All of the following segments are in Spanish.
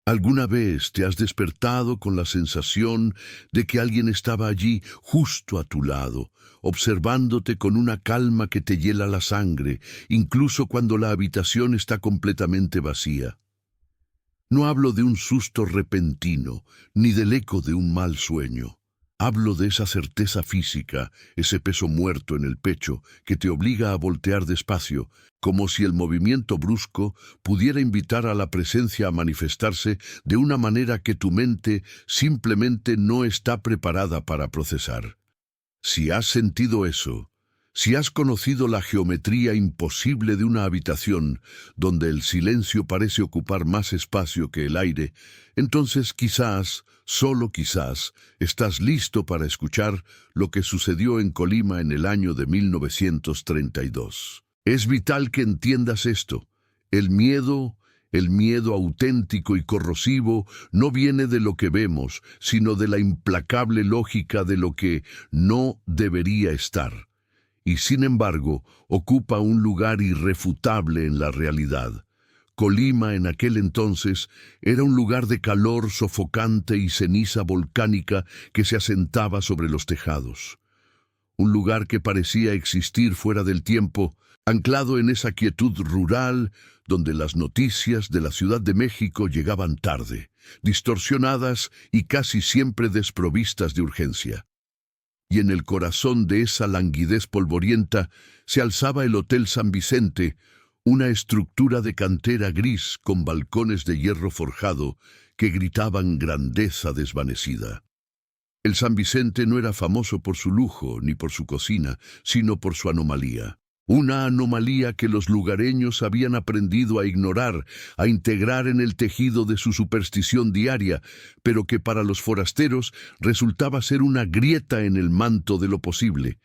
¿Alguna vez te has despertado con la sensación de que alguien estaba allí justo a tu lado, observándote con una calma que te hiela la sangre, incluso cuando la habitación está completamente vacía? No hablo de un susto repentino, ni del eco de un mal sueño. Hablo de esa certeza física, ese peso muerto en el pecho que te obliga a voltear despacio, como si el movimiento brusco pudiera invitar a la presencia a manifestarse de una manera que tu mente simplemente no está preparada para procesar. Si has sentido eso, si has conocido la geometría imposible de una habitación donde el silencio parece ocupar más espacio que el aire, entonces quizás, solo quizás, estás listo para escuchar lo que sucedió en Colima en el año de 1932. Es vital que entiendas esto. El miedo auténtico y corrosivo no viene de lo que vemos, sino de la implacable lógica de lo que no debería estar. Y sin embargo, ocupa un lugar irrefutable en la realidad. Colima en aquel entonces era un lugar de calor sofocante y ceniza volcánica que se asentaba sobre los tejados. Un lugar que parecía existir fuera del tiempo, anclado en esa quietud rural donde las noticias de la Ciudad de México llegaban tarde, distorsionadas y casi siempre desprovistas de urgencia. Y en el corazón de esa languidez polvorienta se alzaba el Hotel San Vicente, una estructura de cantera gris con balcones de hierro forjado que gritaban grandeza desvanecida. El San Vicente no era famoso por su lujo ni por su cocina, sino por su anomalía. Una anomalía que los lugareños habían aprendido a ignorar, a integrar en el tejido de su superstición diaria, pero que para los forasteros resultaba ser una grieta en el manto de lo posible.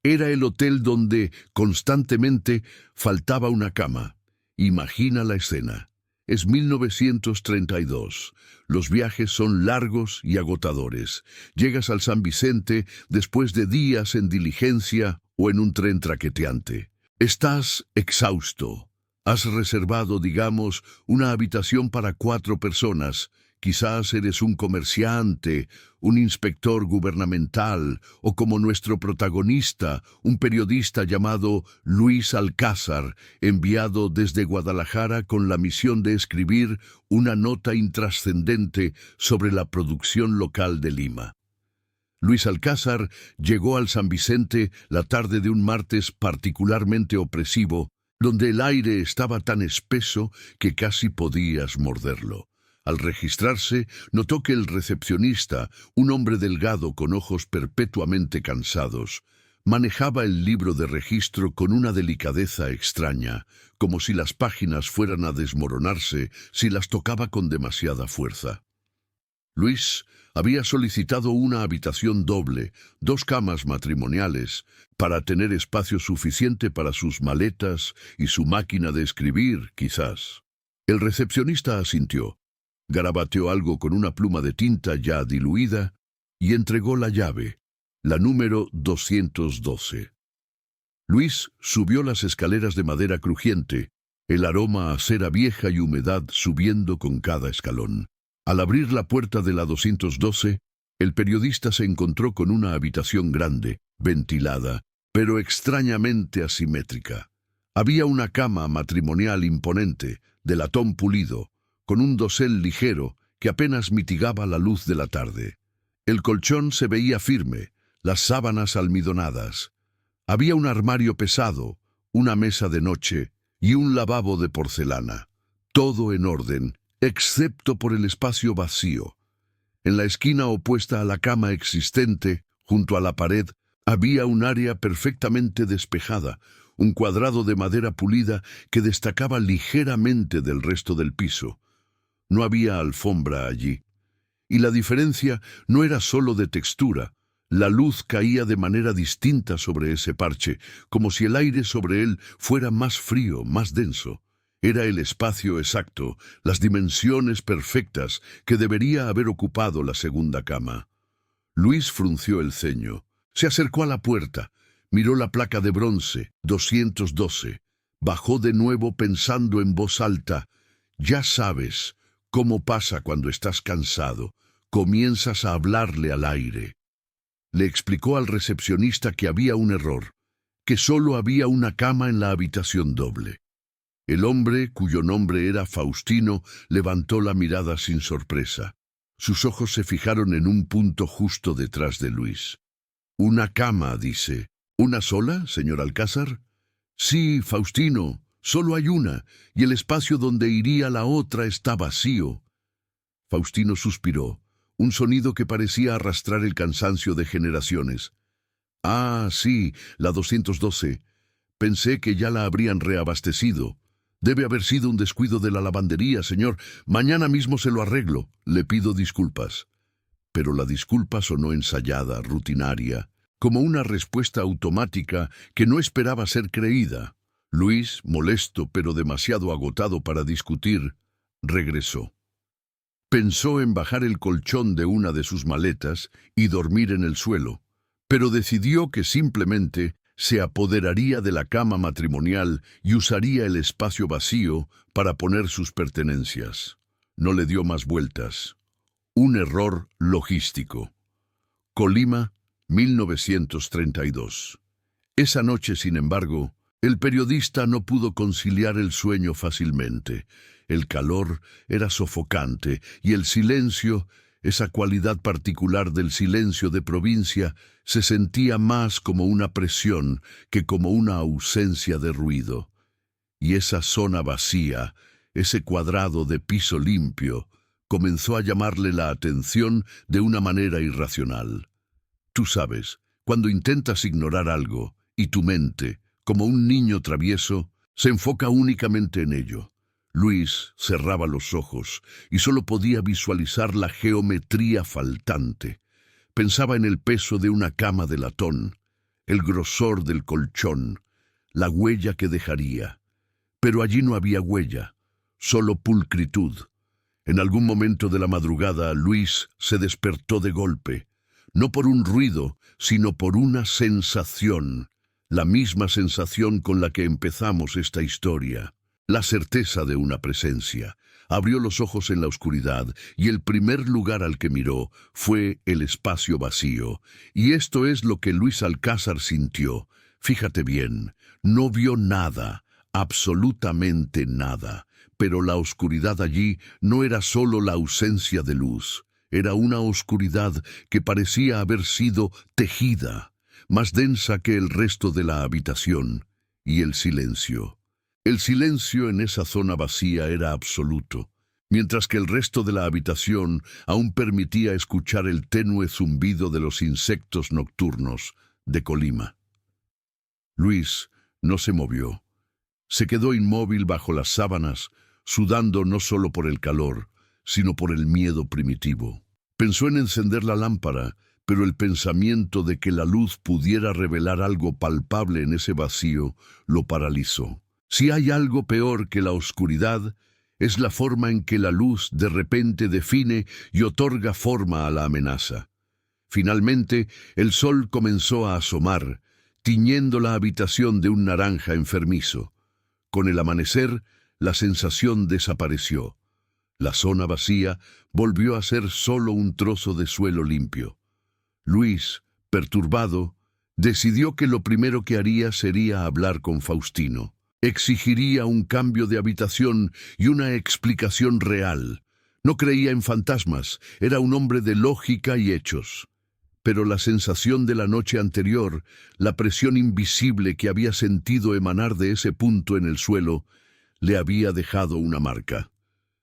Era el hotel donde, constantemente, faltaba una cama. Imagina la escena. Es 1932. Los viajes son largos y agotadores. Llegas al San Vicente después de días en diligencia o en un tren traqueteante. Estás exhausto. Has reservado, digamos, una habitación para 4 personas. Quizás eres un comerciante, un inspector gubernamental o, como nuestro protagonista, un periodista llamado Luis Alcázar, enviado desde Guadalajara con la misión de escribir una nota intrascendente sobre la producción local de Lima. Luis Alcázar llegó al San Vicente la tarde de un martes particularmente opresivo, donde el aire estaba tan espeso que casi podías morderlo. Al registrarse, notó que el recepcionista, un hombre delgado con ojos perpetuamente cansados, manejaba el libro de registro con una delicadeza extraña, como si las páginas fueran a desmoronarse si las tocaba con demasiada fuerza. Luis había solicitado una habitación doble, 2 camas matrimoniales, para tener espacio suficiente para sus maletas y su máquina de escribir, quizás. El recepcionista asintió. Garabateó algo con una pluma de tinta ya diluida y entregó la llave, la número 212. Luis subió las escaleras de madera crujiente, el aroma a cera vieja y humedad subiendo con cada escalón. Al abrir la puerta de la 212, el periodista se encontró con una habitación grande, ventilada, pero extrañamente asimétrica. Había una cama matrimonial imponente, de latón pulido, con un dosel ligero que apenas mitigaba la luz de la tarde. El colchón se veía firme, las sábanas almidonadas. Había un armario pesado, una mesa de noche y un lavabo de porcelana. Todo en orden, excepto por el espacio vacío. En la esquina opuesta a la cama existente, junto a la pared, había un área perfectamente despejada, un cuadrado de madera pulida que destacaba ligeramente del resto del piso. No había alfombra allí. Y la diferencia no era solo de textura. La luz caía de manera distinta sobre ese parche, como si el aire sobre él fuera más frío, más denso. Era el espacio exacto, las dimensiones perfectas que debería haber ocupado la segunda cama. Luis frunció el ceño. Se acercó a la puerta, miró la placa de bronce, 212. Bajó de nuevo pensando en voz alta. Ya sabes, ¿Cómo pasa cuando estás cansado? Comienzas a hablarle al aire. Le explicó al recepcionista que había un error, que solo había una cama en la habitación doble. El hombre, cuyo nombre era Faustino, levantó la mirada sin sorpresa. Sus ojos se fijaron en un punto justo detrás de Luis. «Una cama», dice. «¿Una sola, señor Alcázar?» «Sí, Faustino, solo hay una, y el espacio donde iría la otra está vacío». Faustino suspiró, un sonido que parecía arrastrar el cansancio de generaciones. «Ah, sí, la 212. Pensé que ya la habrían reabastecido. Debe haber sido un descuido de la lavandería, señor. Mañana mismo se lo arreglo. Le pido disculpas». Pero la disculpa sonó ensayada, rutinaria, como una respuesta automática que no esperaba ser creída. Luis, molesto pero demasiado agotado para discutir, regresó. Pensó en bajar el colchón de una de sus maletas y dormir en el suelo, pero decidió que simplemente se apoderaría de la cama matrimonial y usaría el espacio vacío para poner sus pertenencias. No le dio más vueltas. Un error logístico. Colima, 1932. Esa noche, sin embargo, el periodista no pudo conciliar el sueño fácilmente. El calor era sofocante y el silencio, esa cualidad particular del silencio de provincia, se sentía más como una presión que como una ausencia de ruido. Y esa zona vacía, ese cuadrado de piso limpio, comenzó a llamarle la atención de una manera irracional. Tú sabes, cuando intentas ignorar algo, y tu mente, como un niño travieso, se enfoca únicamente en ello. Luis cerraba los ojos y solo podía visualizar la geometría faltante. Pensaba en el peso de una cama de latón, el grosor del colchón, la huella que dejaría. Pero allí no había huella, solo pulcritud. En algún momento de la madrugada, Luis se despertó de golpe, no por un ruido, sino por una sensación, la misma sensación con la que empezamos esta historia, la certeza de una presencia. Abrió los ojos en la oscuridad y el primer lugar al que miró fue el espacio vacío. Y esto es lo que Luis Alcázar sintió. Fíjate bien, no vio nada, absolutamente nada. Pero la oscuridad allí no era solo la ausencia de luz, era una oscuridad que parecía haber sido tejida, más densa que el resto de la habitación, y el silencio. El silencio en esa zona vacía era absoluto, mientras que el resto de la habitación aún permitía escuchar el tenue zumbido de los insectos nocturnos de Colima. Luis no se movió. Se quedó inmóvil bajo las sábanas, sudando no solo por el calor, sino por el miedo primitivo. Pensó en encender la lámpara, pero el pensamiento de que la luz pudiera revelar algo palpable en ese vacío lo paralizó. Si hay algo peor que la oscuridad, es la forma en que la luz de repente define y otorga forma a la amenaza. Finalmente, el sol comenzó a asomar, tiñendo la habitación de un naranja enfermizo. Con el amanecer, la sensación desapareció. La zona vacía volvió a ser solo un trozo de suelo limpio. Luis, perturbado, decidió que lo primero que haría sería hablar con Faustino. Exigiría un cambio de habitación y una explicación real. No creía en fantasmas, era un hombre de lógica y hechos. Pero la sensación de la noche anterior, la presión invisible que había sentido emanar de ese punto en el suelo, le había dejado una marca.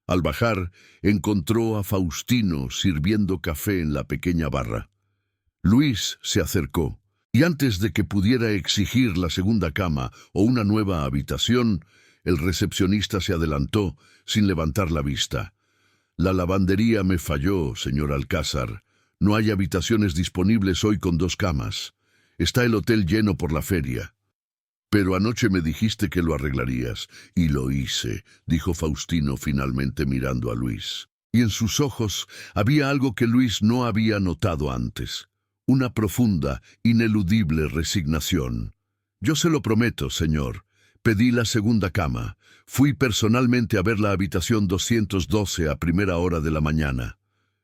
Al bajar, encontró a Faustino sirviendo café en la pequeña barra. Luis se acercó, y antes de que pudiera exigir la segunda cama o una nueva habitación, el recepcionista se adelantó sin levantar la vista. «La lavandería me falló, señor Alcázar. No hay habitaciones disponibles hoy con 2 camas. Está el hotel lleno por la feria». «Pero anoche me dijiste que lo arreglarías, y lo hice», dijo Faustino finalmente mirando a Luis. Y en sus ojos había algo que Luis no había notado antes, una profunda, ineludible resignación. «Yo se lo prometo, señor, Pedí la segunda cama. Fui personalmente a ver la habitación 212 a primera hora de la mañana.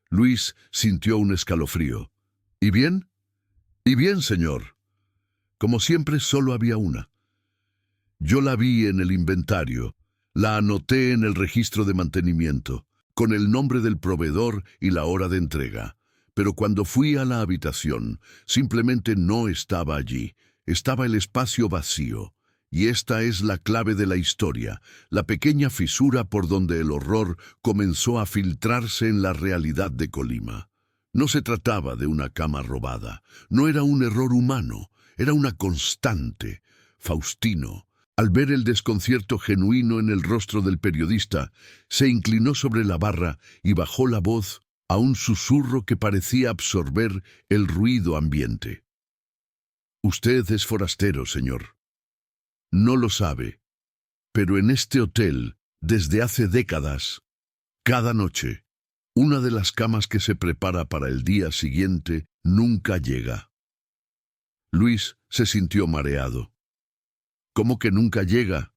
Luis sintió un escalofrío. ¿Y bien? Y bien, señor. Como siempre, solo había una. Yo la vi en el inventario. La anoté en el registro de mantenimiento, con el nombre del proveedor y la hora de entrega. Pero cuando fui a la habitación, simplemente no estaba allí. Estaba el espacio vacío. Y esta es la clave de la historia, la pequeña fisura por donde el horror comenzó a filtrarse en la realidad de Colima. No se trataba de una cama robada, no era un error humano, era una constante. Faustino, al ver el desconcierto genuino en el rostro del periodista, se inclinó sobre la barra y bajó la voz a un susurro que parecía absorber el ruido ambiente. Usted es forastero, señor. No lo sabe, pero en este hotel, desde hace décadas, cada noche, una de las camas que se prepara para el día siguiente nunca llega. Luis se sintió mareado. ¿Cómo que nunca llega?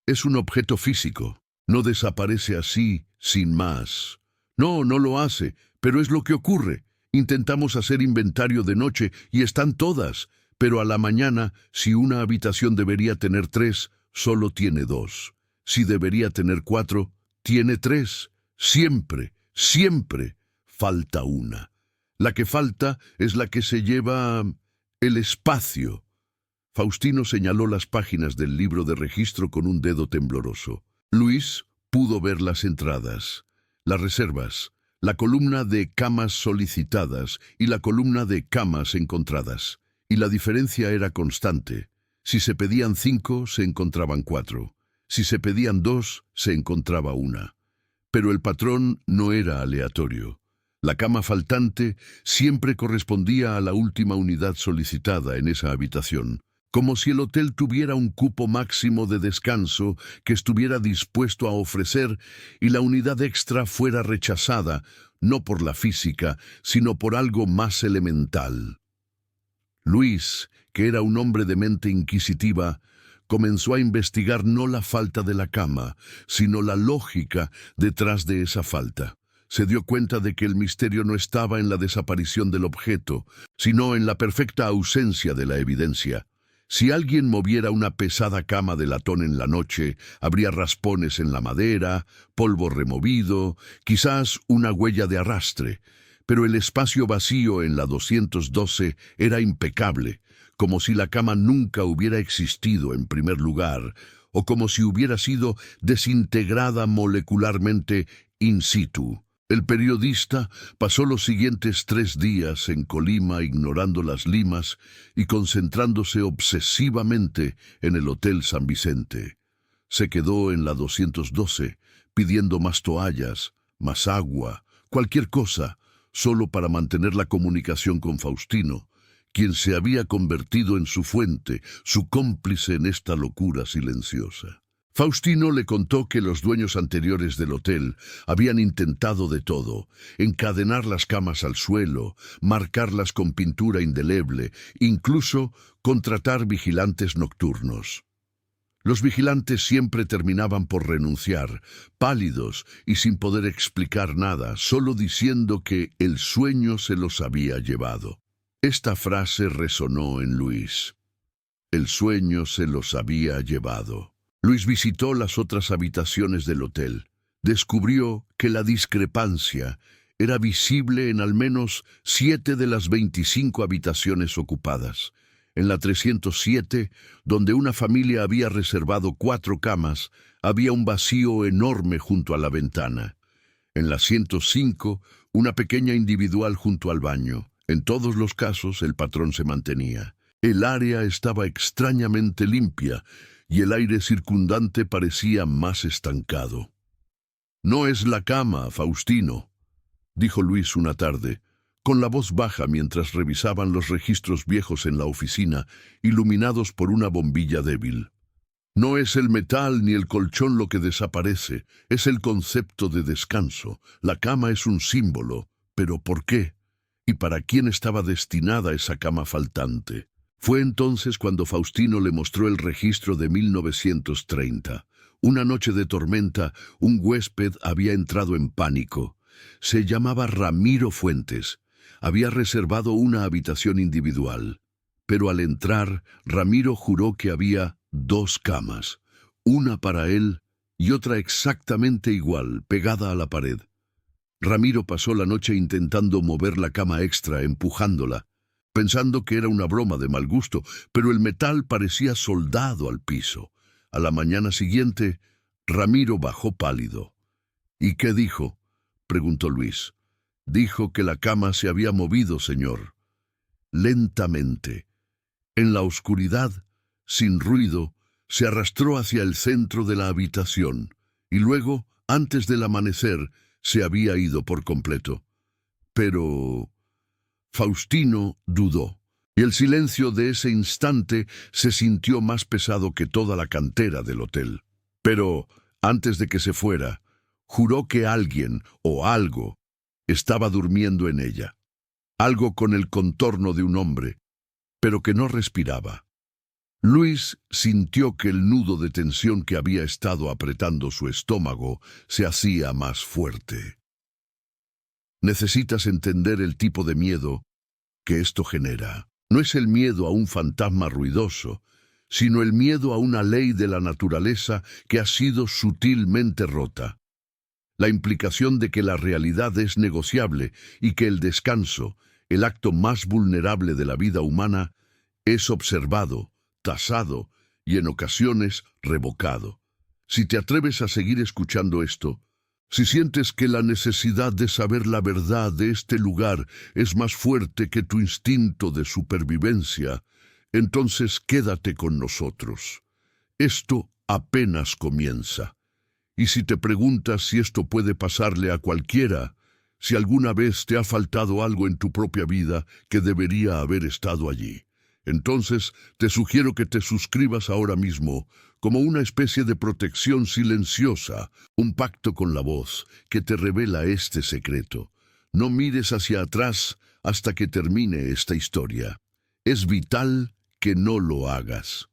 Es un objeto físico. No desaparece así, sin más. No, no lo hace, pero es lo que ocurre. Intentamos hacer inventario de noche y están todas, pero a la mañana, si una habitación debería tener 3, solo tiene 2. Si debería tener 4, tiene 3. Siempre, siempre falta una. La que falta es la que se lleva el espacio. Faustino señaló las páginas del libro de registro con un dedo tembloroso. Luis pudo ver las entradas, las reservas, la columna de camas solicitadas y la columna de camas encontradas. Y la diferencia era constante. Si se pedían 5, se encontraban 4. Si se pedían 2, se encontraba una. Pero el patrón no era aleatorio. La cama faltante siempre correspondía a la última unidad solicitada en esa habitación, como si el hotel tuviera un cupo máximo de descanso que estuviera dispuesto a ofrecer y la unidad extra fuera rechazada, no por la física, sino por algo más elemental. Luis, que era un hombre de mente inquisitiva, comenzó a investigar no la falta de la cama, sino la lógica detrás de esa falta. Se dio cuenta de que el misterio no estaba en la desaparición del objeto, sino en la perfecta ausencia de la evidencia. Si alguien moviera una pesada cama de latón en la noche, habría raspones en la madera, polvo removido, quizás una huella de arrastre. Pero el espacio vacío en la 212 era impecable, como si la cama nunca hubiera existido en primer lugar, o como si hubiera sido desintegrada molecularmente in situ. El periodista pasó los siguientes 3 días en Colima ignorando las limas y concentrándose obsesivamente en el Hotel San Vicente. Se quedó en la 212, pidiendo más toallas, más agua, cualquier cosa, solo para mantener la comunicación con Faustino, quien se había convertido en su fuente, su cómplice en esta locura silenciosa. Faustino le contó que los dueños anteriores del hotel habían intentado de todo: encadenar las camas al suelo, marcarlas con pintura indeleble, incluso contratar vigilantes nocturnos. Los vigilantes siempre terminaban por renunciar, pálidos y sin poder explicar nada, solo diciendo que el sueño se los había llevado. Esta frase resonó en Luis. El sueño se los había llevado. Luis visitó las otras habitaciones del hotel. Descubrió que la discrepancia era visible en al menos 7 de las 25 habitaciones ocupadas. En la 307, donde una familia había reservado 4 camas, había un vacío enorme junto a la ventana. En la 105, una pequeña individual junto al baño. En todos los casos, el patrón se mantenía. El área estaba extrañamente limpia y el aire circundante parecía más estancado. «No es la cama, Faustino», dijo Luis una tarde, con la voz baja mientras revisaban los registros viejos en la oficina, iluminados por una bombilla débil. «No es el metal ni el colchón lo que desaparece, es el concepto de descanso. La cama es un símbolo, pero ¿por qué? ¿Y para quién estaba destinada esa cama faltante?» Fue entonces cuando Faustino le mostró el registro de 1930. Una noche de tormenta, un huésped había entrado en pánico. Se llamaba Ramiro Fuentes. Había reservado una habitación individual. Pero al entrar, Ramiro juró que había 2 camas, una para él y otra exactamente igual, pegada a la pared. Ramiro pasó la noche intentando mover la cama extra, empujándola, pensando que era una broma de mal gusto, pero el metal parecía soldado al piso. A la mañana siguiente, Ramiro bajó pálido. ¿Y qué dijo?, preguntó Luis. Dijo que la cama se había movido, señor. Lentamente, en la oscuridad, sin ruido, se arrastró hacia el centro de la habitación, y luego, antes del amanecer, se había ido por completo. Pero Faustino dudó, y el silencio de ese instante se sintió más pesado que toda la cantera del hotel. Pero, antes de que se fuera, juró que alguien o algo estaba durmiendo en ella. Algo con el contorno de un hombre, pero que no respiraba. Luis sintió que el nudo de tensión que había estado apretando su estómago se hacía más fuerte. Necesitas entender el tipo de miedo que esto genera. No es el miedo a un fantasma ruidoso, sino el miedo a una ley de la naturaleza que ha sido sutilmente rota. La implicación de que la realidad es negociable y que el descanso, el acto más vulnerable de la vida humana, es observado, tasado y en ocasiones revocado. Si te atreves a seguir escuchando esto, si sientes que la necesidad de saber la verdad de este lugar es más fuerte que tu instinto de supervivencia, entonces quédate con nosotros. Esto apenas comienza. Y si te preguntas si esto puede pasarle a cualquiera, si alguna vez te ha faltado algo en tu propia vida que debería haber estado allí, entonces te sugiero que te suscribas ahora mismo como una especie de protección silenciosa, un pacto con la voz que te revela este secreto. No mires hacia atrás hasta que termine esta historia. Es vital que no lo hagas.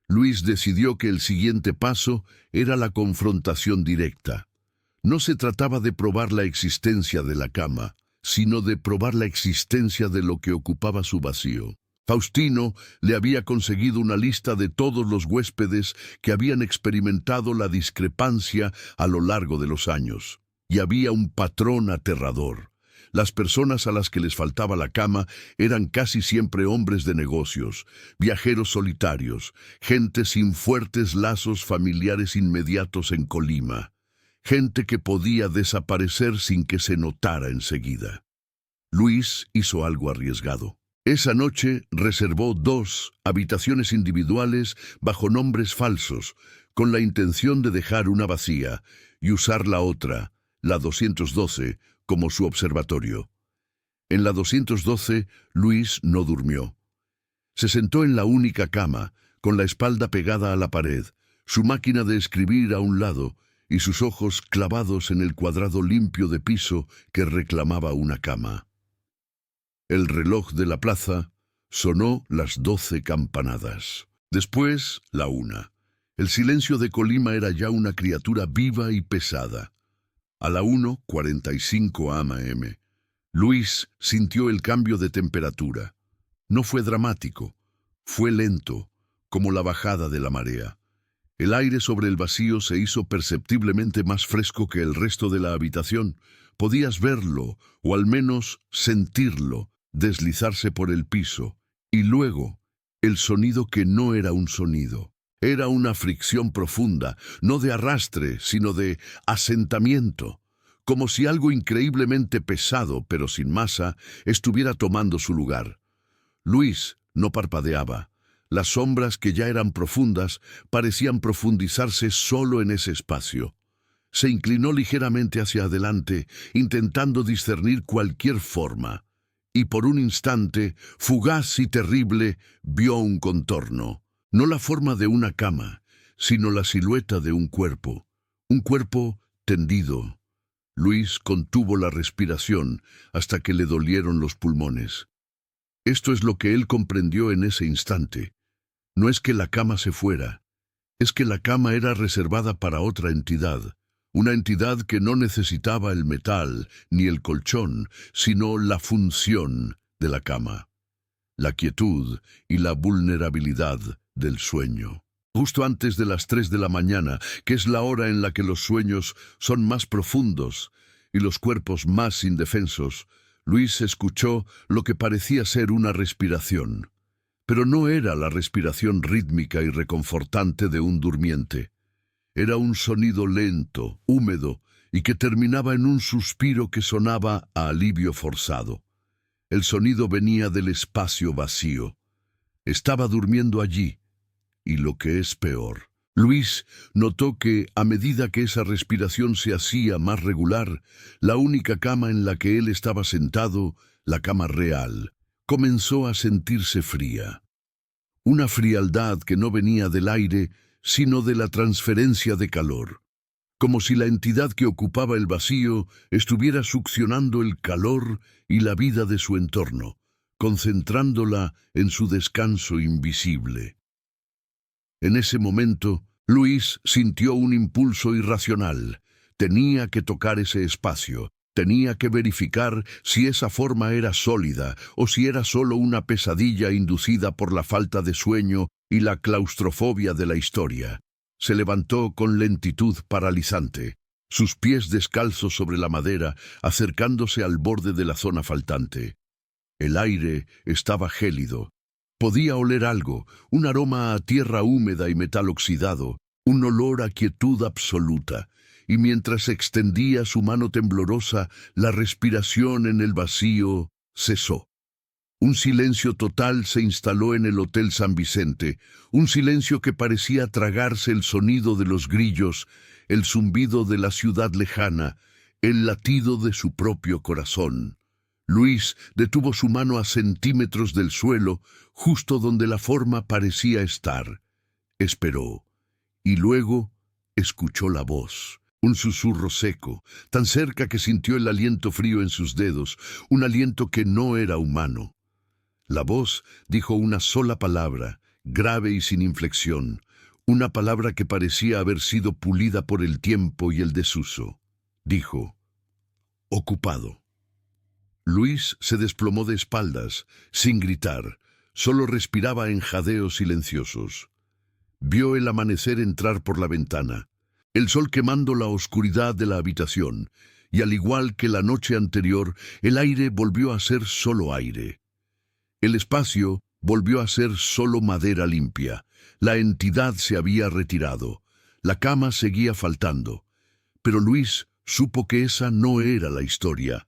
Luis decidió que el siguiente paso era la confrontación directa. No se trataba de probar la existencia de la cama, sino de probar la existencia de lo que ocupaba su vacío. Faustino le había conseguido una lista de todos los huéspedes que habían experimentado la discrepancia a lo largo de los años. Y había un patrón aterrador. Las personas a las que les faltaba la cama eran casi siempre hombres de negocios, viajeros solitarios, gente sin fuertes lazos familiares inmediatos en Colima, gente que podía desaparecer sin que se notara enseguida. Luis hizo algo arriesgado. Esa noche reservó 2 habitaciones individuales bajo nombres falsos, con la intención de dejar una vacía y usar la otra, la 212, como su observatorio. En la 212, Luis no durmió. Se sentó en la única cama, con la espalda pegada a la pared, su máquina de escribir a un lado y sus ojos clavados en el cuadrado limpio de piso que reclamaba una cama. El reloj de la plaza sonó las 12 campanadas. Después, la 1. El silencio de Colima era ya una criatura viva y pesada. A la 1:45 am, Luis sintió el cambio de temperatura. No fue dramático, fue lento, como la bajada de la marea. El aire sobre el vacío se hizo perceptiblemente más fresco que el resto de la habitación. Podías verlo, o al menos sentirlo, deslizarse por el piso, y luego, el sonido que no era un sonido. Era una fricción profunda, no de arrastre, sino de asentamiento, como si algo increíblemente pesado, pero sin masa, estuviera tomando su lugar. Luis no parpadeaba. Las sombras, que ya eran profundas, parecían profundizarse solo en ese espacio. Se inclinó ligeramente hacia adelante, intentando discernir cualquier forma. Y por un instante, fugaz y terrible, vio un contorno. No la forma de una cama, sino la silueta de un cuerpo tendido. Luis contuvo la respiración hasta que le dolieron los pulmones. Esto es lo que él comprendió en ese instante. No es que la cama se fuera, es que la cama era reservada para otra entidad, una entidad que no necesitaba el metal ni el colchón, sino la función de la cama, la quietud y la vulnerabilidad del sueño. Justo antes de las 3 de la mañana, que es la hora en la que los sueños son más profundos y los cuerpos más indefensos, Luis escuchó lo que parecía ser una respiración. Pero no era la respiración rítmica y reconfortante de un durmiente. Era un sonido lento, húmedo, y que terminaba en un suspiro que sonaba a alivio forzado. El sonido venía del espacio vacío. Estaba durmiendo allí, y lo que es peor. Luis notó que, a medida que esa respiración se hacía más regular, la única cama en la que él estaba sentado, la cama real, comenzó a sentirse fría. Una frialdad que no venía del aire, sino de la transferencia de calor. Como si la entidad que ocupaba el vacío estuviera succionando el calor y la vida de su entorno, concentrándola en su descanso invisible. En ese momento, Luis sintió un impulso irracional. Tenía que tocar ese espacio. Tenía que verificar si esa forma era sólida o si era solo una pesadilla inducida por la falta de sueño y la claustrofobia de la historia. Se levantó con lentitud paralizante, sus pies descalzos sobre la madera, acercándose al borde de la zona faltante. El aire estaba gélido. Podía oler algo, un aroma a tierra húmeda y metal oxidado, un olor a quietud absoluta. Y mientras extendía su mano temblorosa, la respiración en el vacío cesó. Un silencio total se instaló en el Hotel San Vicente, un silencio que parecía tragarse el sonido de los grillos, el zumbido de la ciudad lejana, el latido de su propio corazón. Luis detuvo su mano a centímetros del suelo, justo donde la forma parecía estar. Esperó, y luego escuchó la voz. Un susurro seco, tan cerca que sintió el aliento frío en sus dedos, un aliento que no era humano. La voz dijo una sola palabra, grave y sin inflexión, una palabra que parecía haber sido pulida por el tiempo y el desuso. Dijo: ocupado. Luis se desplomó de espaldas, sin gritar, solo respiraba en jadeos silenciosos. Vio el amanecer entrar por la ventana, el sol quemando la oscuridad de la habitación, y al igual que la noche anterior, el aire volvió a ser solo aire. El espacio volvió a ser solo madera limpia. La entidad se había retirado. La cama seguía faltando. Pero Luis supo que esa no era la historia.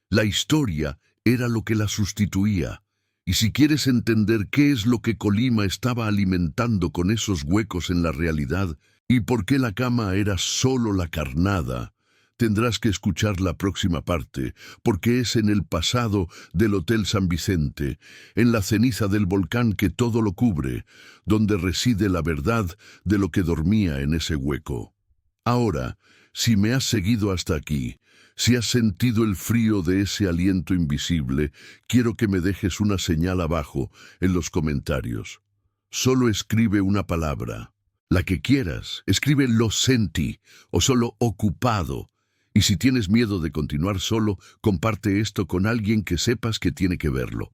La historia era lo que la sustituía. Y si quieres entender qué es lo que Colima estaba alimentando con esos huecos en la realidad, y por qué la cama era solo la carnada, tendrás que escuchar la próxima parte, porque es en el pasado del Hotel San Vicente, en la ceniza del volcán que todo lo cubre, donde reside la verdad de lo que dormía en ese hueco. Ahora, si me has seguido hasta aquí, si has sentido el frío de ese aliento invisible, quiero que me dejes una señal abajo en los comentarios. Solo escribe una palabra. La que quieras, escribe lo sentí o solo ocupado. Y si tienes miedo de continuar solo, comparte esto con alguien que sepas que tiene que verlo.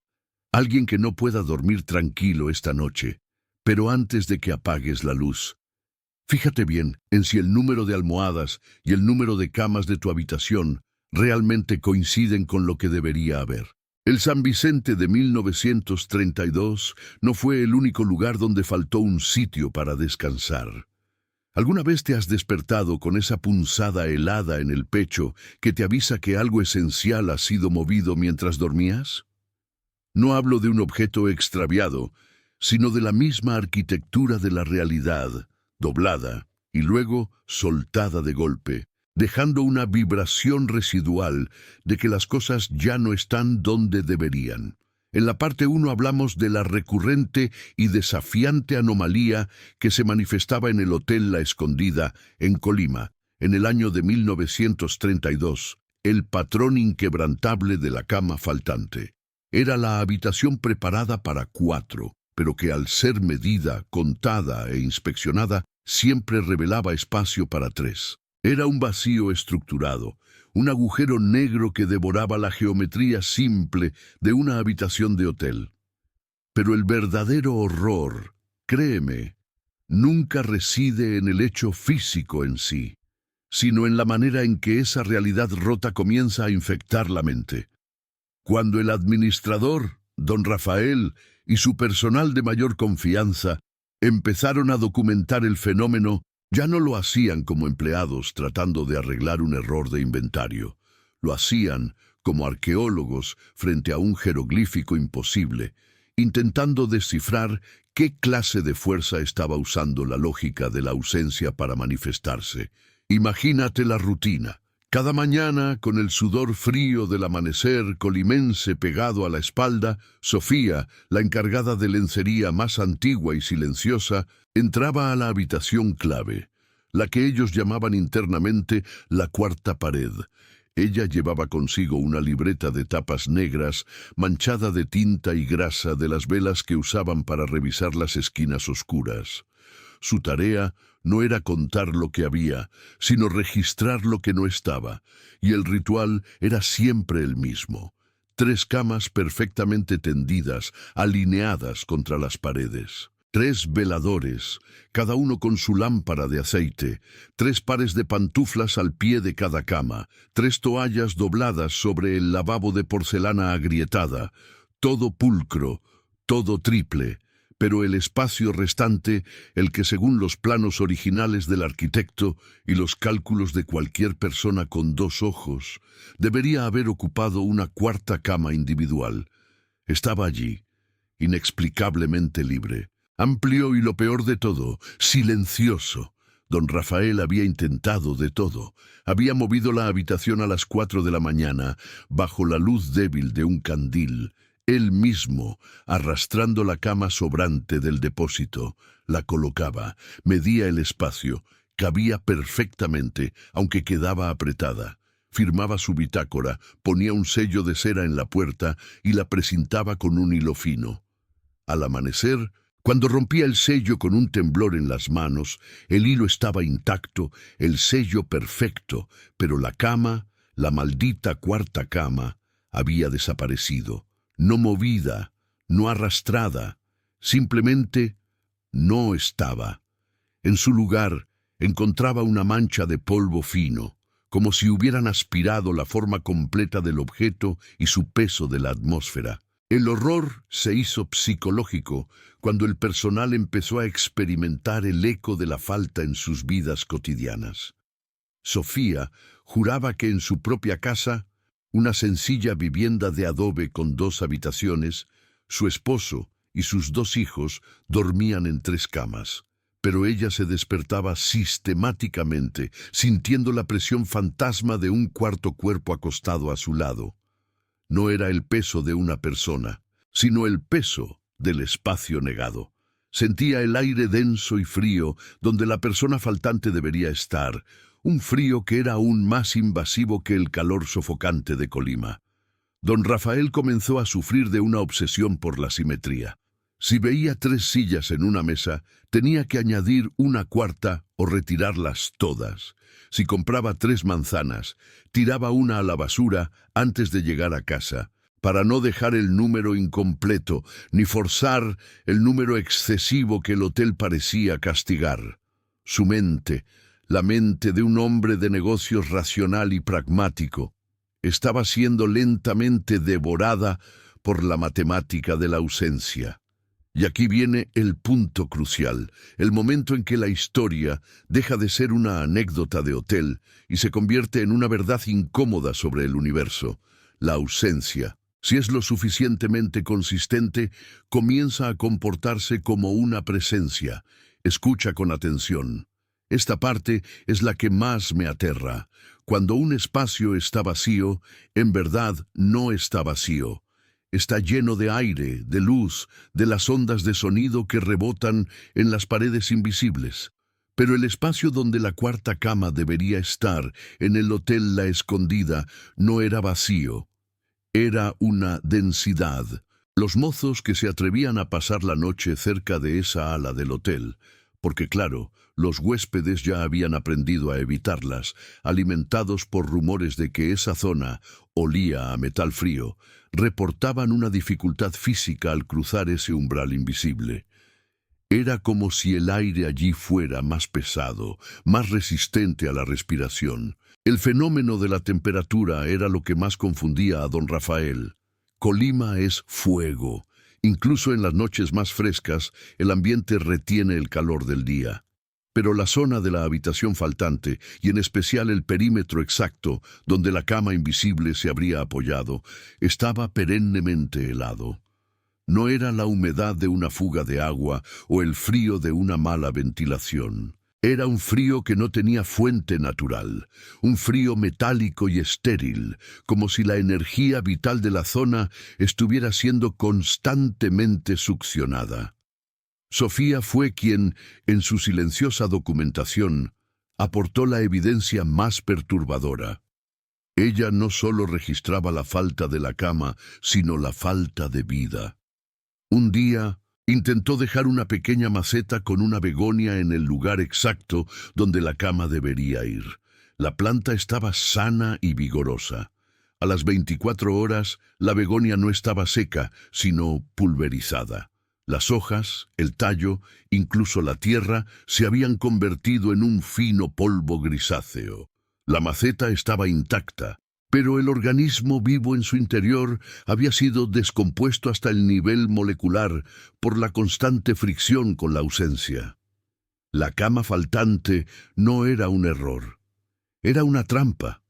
Alguien que no pueda dormir tranquilo esta noche. Pero antes de que apagues la luz, fíjate bien en si el número de almohadas y el número de camas de tu habitación realmente coinciden con lo que debería haber. El San Vicente de 1932 no fue el único lugar donde faltó un sitio para descansar. ¿Alguna vez te has despertado con esa punzada helada en el pecho que te avisa que algo esencial ha sido movido mientras dormías? No hablo de un objeto extraviado, sino de la misma arquitectura de la realidad, doblada y luego soltada de golpe, dejando una vibración residual de que las cosas ya no están donde deberían. En la parte 1 hablamos de la recurrente y desafiante anomalía que se manifestaba en el Hotel La Escondida, en Colima, en el año de 1932, el patrón inquebrantable de la cama faltante. Era la habitación preparada para 4, pero que al ser medida, contada e inspeccionada, siempre revelaba espacio para 3. Era un vacío estructurado, un agujero negro que devoraba la geometría simple de una habitación de hotel. Pero el verdadero horror, créeme, nunca reside en el hecho físico en sí, sino en la manera en que esa realidad rota comienza a infectar la mente. Cuando el administrador, don Rafael, y su personal de mayor confianza empezaron a documentar el fenómeno, ya no lo hacían como empleados tratando de arreglar un error de inventario. Lo hacían como arqueólogos frente a un jeroglífico imposible, intentando descifrar qué clase de fuerza estaba usando la lógica de la ausencia para manifestarse. Imagínate la rutina. Cada mañana, con el sudor frío del amanecer colimense pegado a la espalda, Sofía, la encargada de lencería más antigua y silenciosa, entraba a la habitación clave, la que ellos llamaban internamente la cuarta pared. Ella llevaba consigo una libreta de tapas negras, manchada de tinta y grasa de las velas que usaban para revisar las esquinas oscuras. Su tarea no era contar lo que había, sino registrar lo que no estaba, y el ritual era siempre el mismo. 3 camas perfectamente tendidas, alineadas contra las paredes. 3 veladores, cada uno con su lámpara de aceite, 3 pares de pantuflas al pie de cada cama, 3 toallas dobladas sobre el lavabo de porcelana agrietada, todo pulcro, todo triple, pero el espacio restante, el que según los planos originales del arquitecto y los cálculos de cualquier persona con 2 ojos, debería haber ocupado una cuarta cama individual. Estaba allí, inexplicablemente libre, amplio y lo peor de todo, silencioso. Don Rafael había intentado de todo. Había movido la habitación a las 4 de la mañana, bajo la luz débil de un candil. Él mismo, arrastrando la cama sobrante del depósito, la colocaba, medía el espacio, cabía perfectamente, aunque quedaba apretada. Firmaba su bitácora, ponía un sello de cera en la puerta y la precintaba con un hilo fino. Al amanecer, cuando rompía el sello con un temblor en las manos, el hilo estaba intacto, el sello perfecto, pero la cama, la maldita cuarta cama, había desaparecido. No movida, no arrastrada, simplemente no estaba. En su lugar encontraba una mancha de polvo fino, como si hubieran aspirado la forma completa del objeto y su peso de la atmósfera. El horror se hizo psicológico cuando el personal empezó a experimentar el eco de la falta en sus vidas cotidianas. Sofía juraba que en su propia casa, una sencilla vivienda de adobe con 2 habitaciones, su esposo y sus 2 hijos dormían en 3 camas. Pero ella se despertaba sistemáticamente, sintiendo la presión fantasma de un cuarto cuerpo acostado a su lado. No era el peso de una persona, sino el peso del espacio negado. Sentía el aire denso y frío donde la persona faltante debería estar, un frío que era aún más invasivo que el calor sofocante de Colima. Don Rafael comenzó a sufrir de una obsesión por la simetría. Si veía 3 sillas en una mesa, tenía que añadir una cuarta o retirarlas todas. Si compraba 3 manzanas, tiraba una a la basura antes de llegar a casa, para no dejar el número incompleto, ni forzar el número excesivo que el hotel parecía castigar. Su mente, la mente de un hombre de negocios racional y pragmático, estaba siendo lentamente devorada por la matemática de la ausencia. Y aquí viene el punto crucial, el momento en que la historia deja de ser una anécdota de hotel y se convierte en una verdad incómoda sobre el universo. La ausencia, si es lo suficientemente consistente, comienza a comportarse como una presencia. Escucha con atención. Esta parte es la que más me aterra. Cuando un espacio está vacío, en verdad no está vacío. Está lleno de aire, de luz, de las ondas de sonido que rebotan en las paredes invisibles. Pero el espacio donde la cuarta cama debería estar, en el hotel La Escondida, no era vacío. Era una densidad. Los mozos que se atrevían a pasar la noche cerca de esa ala del hotel, porque claro, los huéspedes ya habían aprendido a evitarlas, alimentados por rumores de que esa zona olía a metal frío, reportaban una dificultad física al cruzar ese umbral invisible. Era como si el aire allí fuera más pesado, más resistente a la respiración. El fenómeno de la temperatura era lo que más confundía a don Rafael. Colima es fuego. Incluso en las noches más frescas, el ambiente retiene el calor del día. Pero la zona de la habitación faltante, y en especial el perímetro exacto donde la cama invisible se habría apoyado, estaba perennemente helado. No era la humedad de una fuga de agua o el frío de una mala ventilación. Era un frío que no tenía fuente natural, un frío metálico y estéril, como si la energía vital de la zona estuviera siendo constantemente succionada. Sofía fue quien, en su silenciosa documentación, aportó la evidencia más perturbadora. Ella no solo registraba la falta de la cama, sino la falta de vida. Un día, intentó dejar una pequeña maceta con una begonia en el lugar exacto donde la cama debería ir. La planta estaba sana y vigorosa. A las 24 horas, la begonia no estaba seca, sino pulverizada. Las hojas, el tallo, incluso la tierra, se habían convertido en un fino polvo grisáceo. La maceta estaba intacta, pero el organismo vivo en su interior había sido descompuesto hasta el nivel molecular por la constante fricción con la ausencia. La cama faltante no era un error, era una trampa.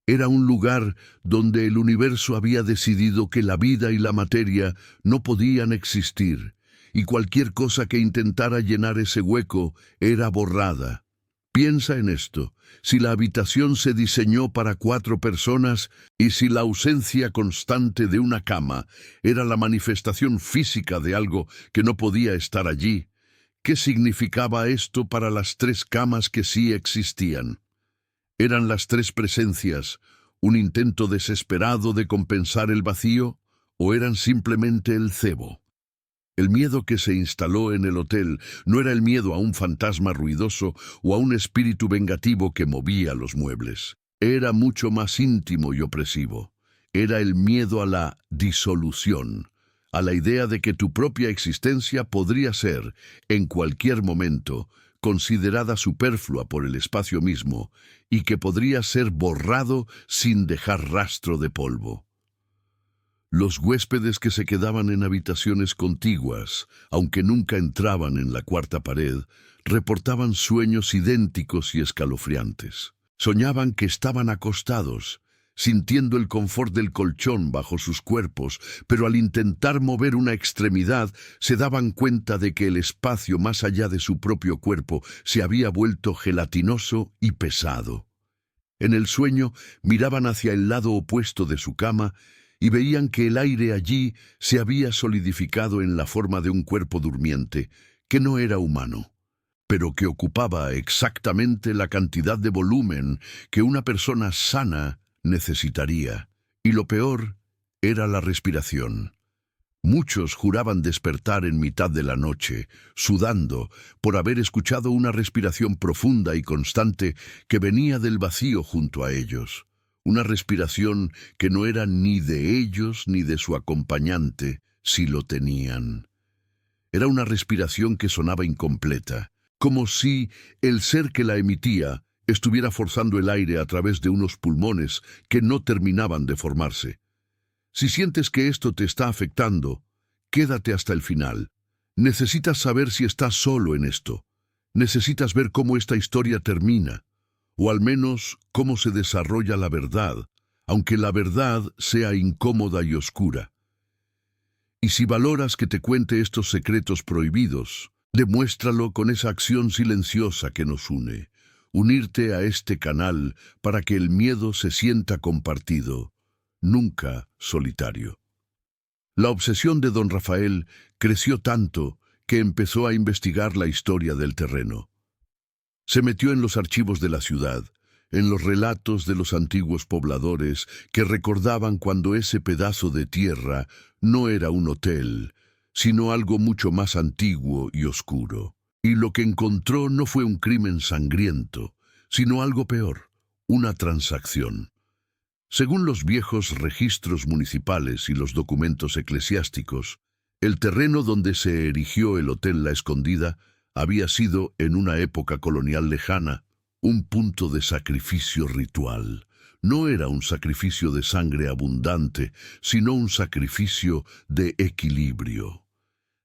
Era un lugar donde el universo había decidido que la vida y la materia no podían existir, y cualquier cosa que intentara llenar ese hueco era borrada. Piensa en esto. Si la habitación se diseñó para 4 personas y si la ausencia constante de una cama era la manifestación física de algo que no podía estar allí, ¿qué significaba esto para las 3 camas que sí existían? ¿Eran las 3 presencias un intento desesperado de compensar el vacío o eran simplemente el cebo? El miedo que se instaló en el hotel no era el miedo a un fantasma ruidoso o a un espíritu vengativo que movía los muebles. Era mucho más íntimo y opresivo. Era el miedo a la disolución, a la idea de que tu propia existencia podría ser, en cualquier momento, considerada superflua por el espacio mismo y que podría ser borrado sin dejar rastro de polvo. Los huéspedes que se quedaban en habitaciones contiguas, aunque nunca entraban en la cuarta pared, reportaban sueños idénticos y escalofriantes. Soñaban que estaban acostados, sintiendo el confort del colchón bajo sus cuerpos, pero al intentar mover una extremidad se daban cuenta de que el espacio más allá de su propio cuerpo se había vuelto gelatinoso y pesado. En el sueño miraban hacia el lado opuesto de su cama y veían que el aire allí se había solidificado en la forma de un cuerpo durmiente, que no era humano, pero que ocupaba exactamente la cantidad de volumen que una persona sana necesitaría. Y lo peor era la respiración. Muchos juraban despertar en mitad de la noche, sudando, por haber escuchado una respiración profunda y constante que venía del vacío junto a ellos. Una respiración que no era ni de ellos ni de su acompañante, si lo tenían. Era una respiración que sonaba incompleta, como si el ser que la emitía estuviera forzando el aire a través de unos pulmones que no terminaban de formarse. Si sientes que esto te está afectando, quédate hasta el final. Necesitas saber si estás solo en esto. Necesitas ver cómo esta historia termina, o al menos cómo se desarrolla la verdad, aunque la verdad sea incómoda y oscura. Y si valoras que te cuente estos secretos prohibidos, demuéstralo con esa acción silenciosa que nos une. Unirte a este canal para que el miedo se sienta compartido, nunca solitario. La obsesión de don Rafael creció tanto que empezó a investigar la historia del terreno. Se metió en los archivos de la ciudad, en los relatos de los antiguos pobladores que recordaban cuando ese pedazo de tierra no era un hotel, sino algo mucho más antiguo y oscuro. Y lo que encontró no fue un crimen sangriento, sino algo peor, una transacción. Según los viejos registros municipales y los documentos eclesiásticos, el terreno donde se erigió el Hotel La Escondida había sido, en una época colonial lejana, un punto de sacrificio ritual. No era un sacrificio de sangre abundante, sino un sacrificio de equilibrio.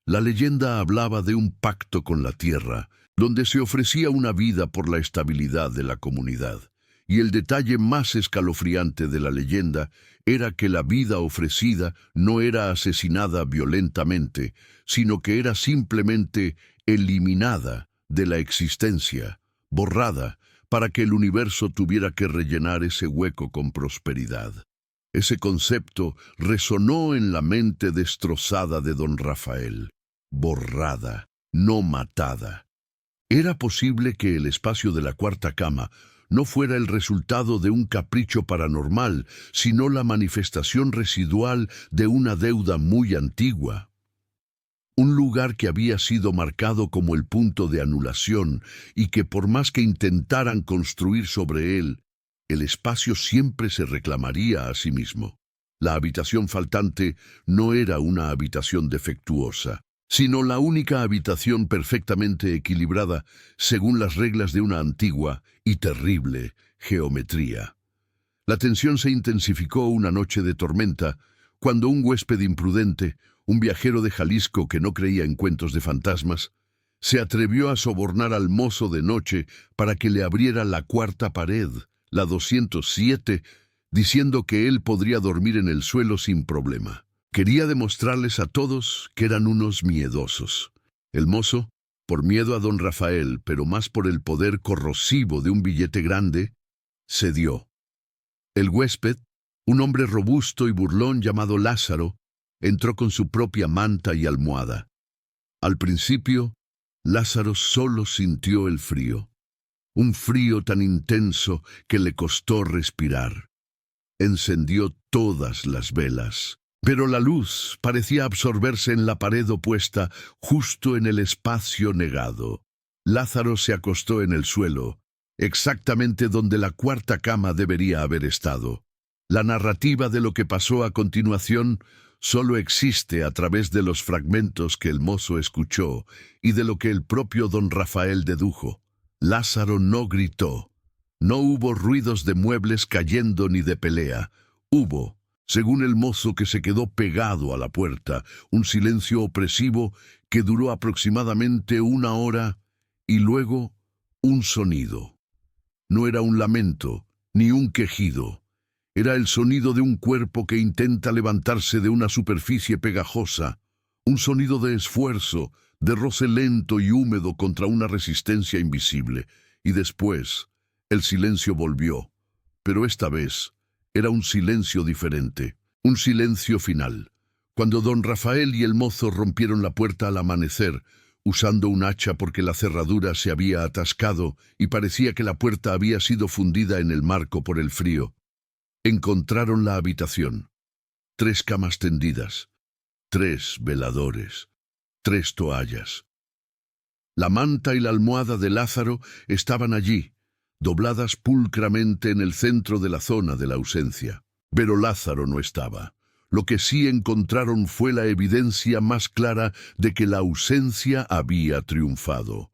La leyenda hablaba de un pacto con la tierra, donde se ofrecía una vida por la estabilidad de la comunidad. Y el detalle más escalofriante de la leyenda era que la vida ofrecida no era asesinada violentamente, sino que era simplemente eliminada de la existencia, borrada, para que el universo tuviera que rellenar ese hueco con prosperidad. Ese concepto resonó en la mente destrozada de don Rafael. Borrada, no matada. Era posible que el espacio de la cuarta cama no fuera el resultado de un capricho paranormal, sino la manifestación residual de una deuda muy antigua. Un lugar que había sido marcado como el punto de anulación y que por más que intentaran construir sobre él, el espacio siempre se reclamaría a sí mismo. La habitación faltante no era una habitación defectuosa, sino la única habitación perfectamente equilibrada según las reglas de una antigua y terrible geometría. La tensión se intensificó una noche de tormenta, cuando un huésped imprudente, un viajero de Jalisco que no creía en cuentos de fantasmas, se atrevió a sobornar al mozo de noche para que le abriera la cuarta pared, la 207, diciendo que él podría dormir en el suelo sin problema. Quería demostrarles a todos que eran unos miedosos. El mozo, por miedo a don Rafael, pero más por el poder corrosivo de un billete grande, cedió. El huésped, un hombre robusto y burlón llamado Lázaro, entró con su propia manta y almohada. Al principio, Lázaro solo sintió el frío, un frío tan intenso que le costó respirar. Encendió todas las velas, pero la luz parecía absorberse en la pared opuesta, justo en el espacio negado. Lázaro se acostó en el suelo, exactamente donde la cuarta cama debería haber estado. La narrativa de lo que pasó a continuación solo existe a través de los fragmentos que el mozo escuchó y de lo que el propio don Rafael dedujo. Lázaro no gritó. No hubo ruidos de muebles cayendo ni de pelea. Hubo, según el mozo que se quedó pegado a la puerta, un silencio opresivo que duró aproximadamente 1 hora y luego un sonido. No era un lamento ni un quejido. Era el sonido de un cuerpo que intenta levantarse de una superficie pegajosa, un sonido de esfuerzo, de roce lento y húmedo contra una resistencia invisible. Y después, el silencio volvió, pero esta vez era un silencio diferente, un silencio final. Cuando don Rafael y el mozo rompieron la puerta al amanecer, usando un hacha porque la cerradura se había atascado y parecía que la puerta había sido fundida en el marco por el frío, encontraron la habitación. 3 camas tendidas, 3 veladores, 3 toallas. La manta y la almohada de Lázaro estaban allí, dobladas pulcramente en el centro de la zona de la ausencia. Pero Lázaro no estaba. Lo que sí encontraron fue la evidencia más clara de que la ausencia había triunfado.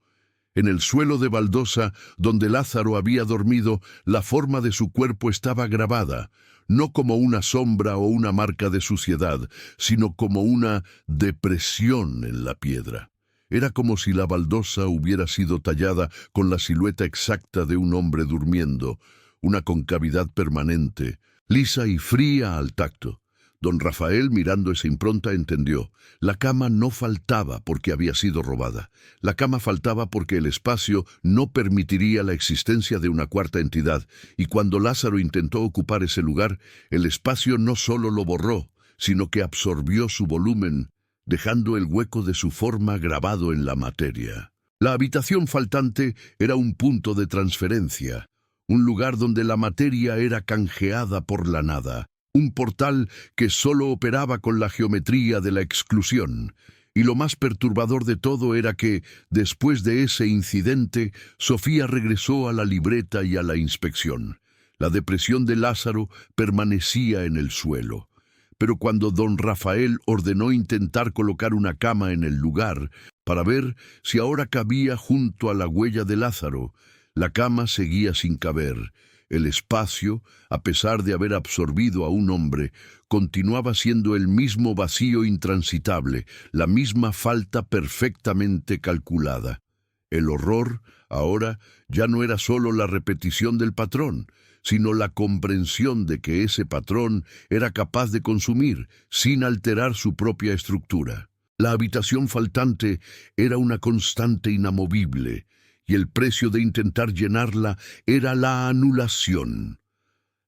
En el suelo de baldosa, donde Lázaro había dormido, la forma de su cuerpo estaba grabada, no como una sombra o una marca de suciedad, sino como una depresión en la piedra. Era como si la baldosa hubiera sido tallada con la silueta exacta de un hombre durmiendo, una concavidad permanente, lisa y fría al tacto. Don Rafael, mirando esa impronta, entendió. La cama no faltaba porque había sido robada. La cama faltaba porque el espacio no permitiría la existencia de una cuarta entidad, y cuando Lázaro intentó ocupar ese lugar, el espacio no solo lo borró, sino que absorbió su volumen, dejando el hueco de su forma grabado en la materia. La habitación faltante era un punto de transferencia, un lugar donde la materia era canjeada por la nada, un portal que solo operaba con la geometría de la exclusión. Y lo más perturbador de todo era que, después de ese incidente, Sofía regresó a la libreta y a la inspección. La depresión de Lázaro permanecía en el suelo. Pero cuando don Rafael ordenó intentar colocar una cama en el lugar para ver si ahora cabía junto a la huella de Lázaro, la cama seguía sin caber. El espacio, a pesar de haber absorbido a un hombre, continuaba siendo el mismo vacío intransitable, la misma falta perfectamente calculada. El horror, ahora, ya no era solo la repetición del patrón, sino la comprensión de que ese patrón era capaz de consumir, sin alterar su propia estructura. La habitación faltante era una constante inamovible, y el precio de intentar llenarla era la anulación.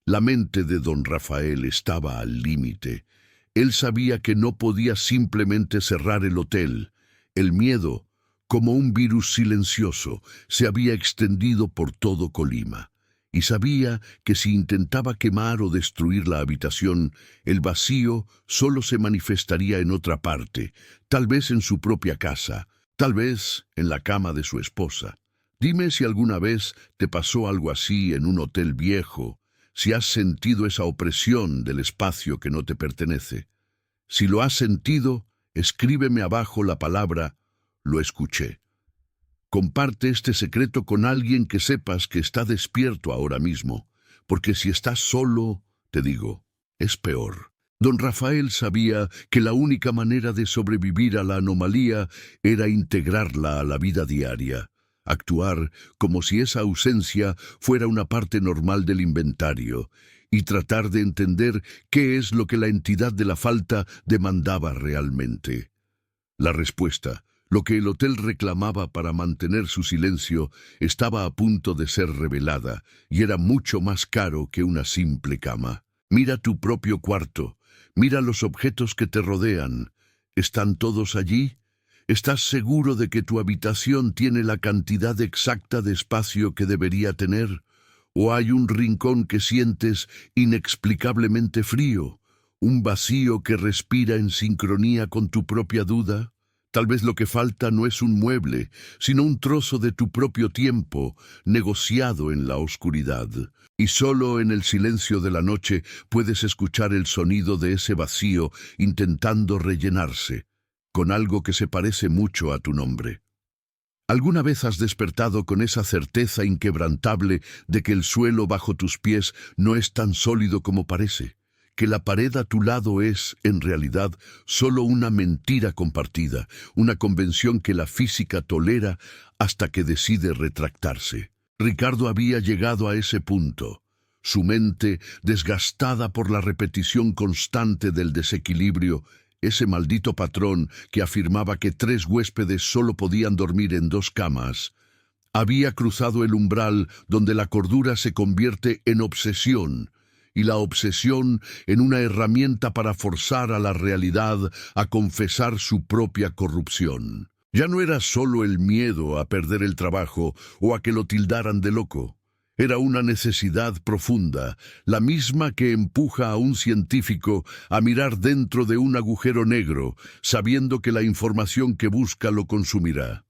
La mente de don Rafael estaba al límite. Él sabía que no podía simplemente cerrar el hotel. El miedo, como un virus silencioso, se había extendido por todo Colima. Y sabía que si intentaba quemar o destruir la habitación, el vacío solo se manifestaría en otra parte, tal vez en su propia casa, tal vez en la cama de su esposa. Dime si alguna vez te pasó algo así en un hotel viejo, si has sentido esa opresión del espacio que no te pertenece. Si lo has sentido, escríbeme abajo la palabra «Lo escuché». Comparte este secreto con alguien que sepas que está despierto ahora mismo, porque si estás solo, te digo, es peor. Don Rafael sabía que la única manera de sobrevivir a la anomalía era integrarla a la vida diaria. Actuar como si esa ausencia fuera una parte normal del inventario y tratar de entender qué es lo que la entidad de la falta demandaba realmente. La respuesta, lo que el hotel reclamaba para mantener su silencio, estaba a punto de ser revelada y era mucho más caro que una simple cama. Mira tu propio cuarto, mira los objetos que te rodean. ¿Están todos allí? ¿Estás seguro de que tu habitación tiene la cantidad exacta de espacio que debería tener? ¿O hay un rincón que sientes inexplicablemente frío? ¿Un vacío que respira en sincronía con tu propia duda? Tal vez lo que falta no es un mueble, sino un trozo de tu propio tiempo, negociado en la oscuridad. Y solo en el silencio de la noche puedes escuchar el sonido de ese vacío intentando rellenarse con algo que se parece mucho a tu nombre. ¿Alguna vez has despertado con esa certeza inquebrantable de que el suelo bajo tus pies no es tan sólido como parece? Que la pared a tu lado es, en realidad, solo una mentira compartida, una convención que la física tolera hasta que decide retractarse. Ricardo había llegado a ese punto. Su mente, desgastada por la repetición constante del desequilibrio, ese maldito patrón que afirmaba que 3 huéspedes solo podían dormir en 2 camas, había cruzado el umbral donde la cordura se convierte en obsesión, y la obsesión en una herramienta para forzar a la realidad a confesar su propia corrupción. Ya no era solo el miedo a perder el trabajo o a que lo tildaran de loco. Era una necesidad profunda, la misma que empuja a un científico a mirar dentro de un agujero negro, sabiendo que la información que busca lo consumirá.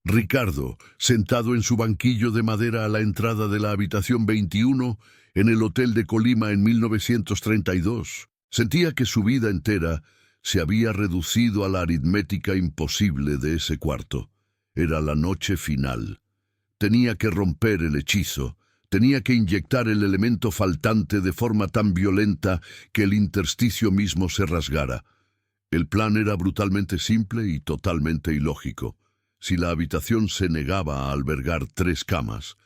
Ricardo, sentado en su banquillo de madera a la entrada de la habitación 21, en el hotel de Colima en 1932, sentía que su vida entera se había reducido a la aritmética imposible de ese cuarto. Era la noche final. Tenía que romper el hechizo, tenía que inyectar el elemento faltante de forma tan violenta que el intersticio mismo se rasgara. El plan era brutalmente simple y totalmente ilógico. Si la habitación se negaba a albergar 3 camas,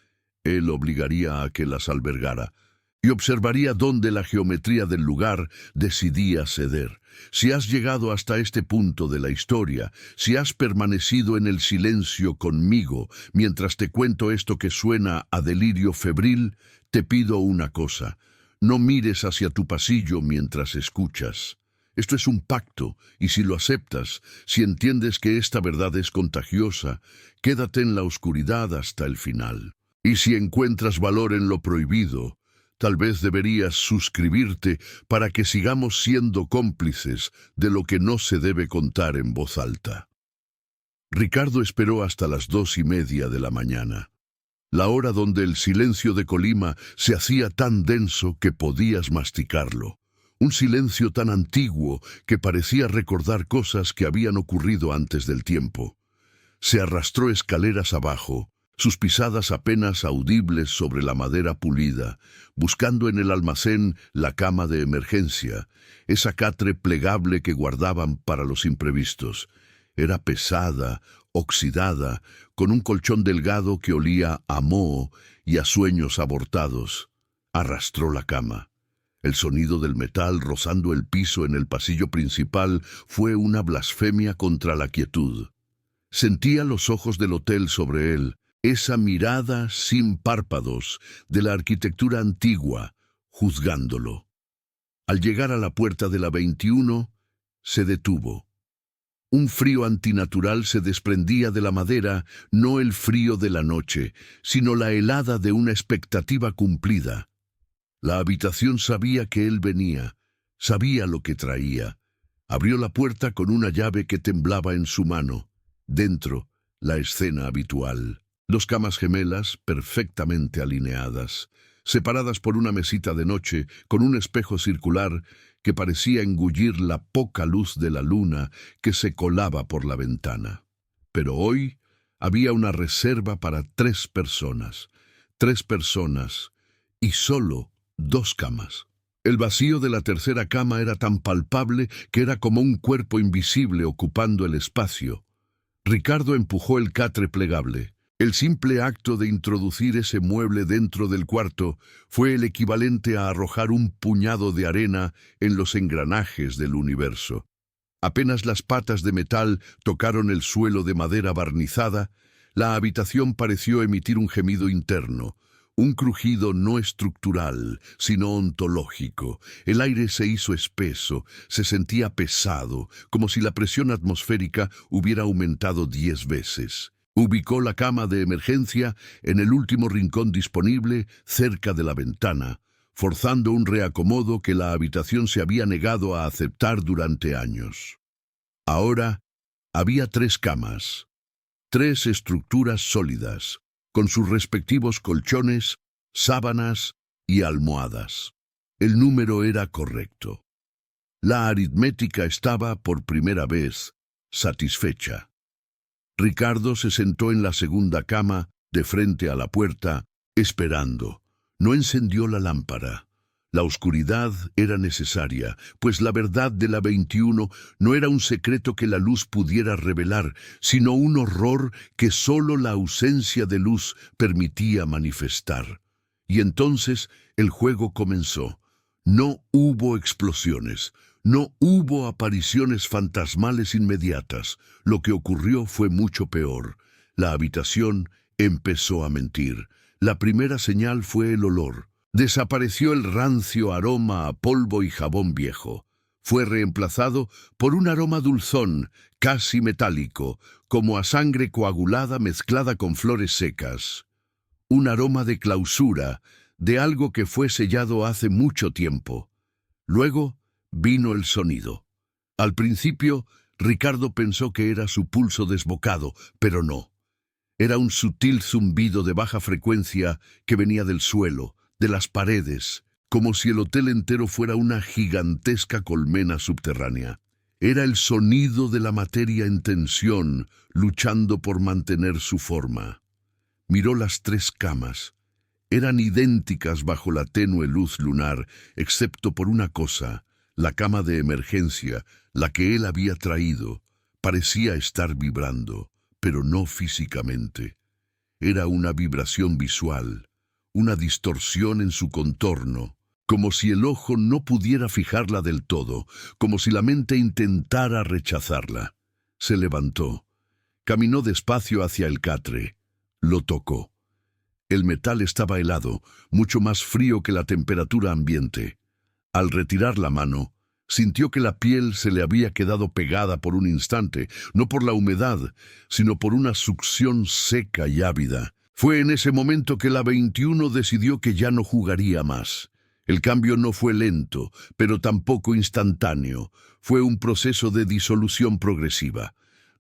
él obligaría a que las albergara, y observaría dónde la geometría del lugar decidía ceder. Si has llegado hasta este punto de la historia, si has permanecido en el silencio conmigo mientras te cuento esto que suena a delirio febril, te pido una cosa: no mires hacia tu pasillo mientras escuchas. Esto es un pacto, y si lo aceptas, si entiendes que esta verdad es contagiosa, quédate en la oscuridad hasta el final. Y si encuentras valor en lo prohibido, tal vez deberías suscribirte para que sigamos siendo cómplices de lo que no se debe contar en voz alta. Ricardo esperó hasta las 2:30 de la mañana, la hora donde el silencio de Colima se hacía tan denso que podías masticarlo. Un silencio tan antiguo que parecía recordar cosas que habían ocurrido antes del tiempo. Se arrastró escaleras abajo, sus pisadas apenas audibles sobre la madera pulida, buscando en el almacén la cama de emergencia, esa catre plegable que guardaban para los imprevistos. Era pesada, oxidada, con un colchón delgado que olía a moho y a sueños abortados. Arrastró la cama. El sonido del metal rozando el piso en el pasillo principal fue una blasfemia contra la quietud. Sentía los ojos del hotel sobre él, esa mirada sin párpados de la arquitectura antigua, juzgándolo. Al llegar a la puerta de la 21, se detuvo. Un frío antinatural se desprendía de la madera, no el frío de la noche, sino la helada de una expectativa cumplida. La habitación sabía que él venía, sabía lo que traía. Abrió la puerta con una llave que temblaba en su mano. Dentro, la escena habitual. 2 camas gemelas perfectamente alineadas, separadas por una mesita de noche con un espejo circular que parecía engullir la poca luz de la luna que se colaba por la ventana. Pero hoy había una reserva para 3 personas. 3 personas y solo 2 camas. El vacío de la tercera cama era tan palpable que era como un cuerpo invisible ocupando el espacio. Ricardo empujó el catre plegable. El simple acto de introducir ese mueble dentro del cuarto fue el equivalente a arrojar un puñado de arena en los engranajes del universo. Apenas las patas de metal tocaron el suelo de madera barnizada, la habitación pareció emitir un gemido interno, un crujido no estructural, sino ontológico. El aire se hizo espeso, se sentía pesado, como si la presión atmosférica hubiera aumentado 10 veces. Ubicó la cama de emergencia en el último rincón disponible, cerca de la ventana, forzando un reacomodo que la habitación se había negado a aceptar durante años. Ahora había 3 camas, 3 estructuras sólidas, con sus respectivos colchones, sábanas y almohadas. El número era correcto. La aritmética estaba, por primera vez, satisfecha. Ricardo se sentó en la segunda cama, de frente a la puerta, esperando. No encendió la lámpara. La oscuridad era necesaria, pues la verdad de la 21 no era un secreto que la luz pudiera revelar, sino un horror que solo la ausencia de luz permitía manifestar. Y entonces el juego comenzó. No hubo explosiones. No hubo apariciones fantasmales inmediatas. Lo que ocurrió fue mucho peor. La habitación empezó a mentir. La primera señal fue el olor. Desapareció el rancio aroma a polvo y jabón viejo. Fue reemplazado por un aroma dulzón, casi metálico, como a sangre coagulada mezclada con flores secas. Un aroma de clausura, de algo que fue sellado hace mucho tiempo. Luego vino el sonido. Al principio, Ricardo pensó que era su pulso desbocado, pero no. Era un sutil zumbido de baja frecuencia que venía del suelo, de las paredes, como si el hotel entero fuera una gigantesca colmena subterránea. Era el sonido de la materia en tensión, luchando por mantener su forma. Miró las 3 camas. Eran idénticas bajo la tenue luz lunar, excepto por una cosa. La cama de emergencia, la que él había traído, parecía estar vibrando, pero no físicamente. Era una vibración visual, una distorsión en su contorno, como si el ojo no pudiera fijarla del todo, como si la mente intentara rechazarla. Se levantó, caminó despacio hacia el catre, lo tocó. El metal estaba helado, mucho más frío que la temperatura ambiente. Al retirar la mano, sintió que la piel se le había quedado pegada por un instante, no por la humedad, sino por una succión seca y ávida. Fue en ese momento que la 21 decidió que ya no jugaría más. El cambio no fue lento, pero tampoco instantáneo. Fue un proceso de disolución progresiva.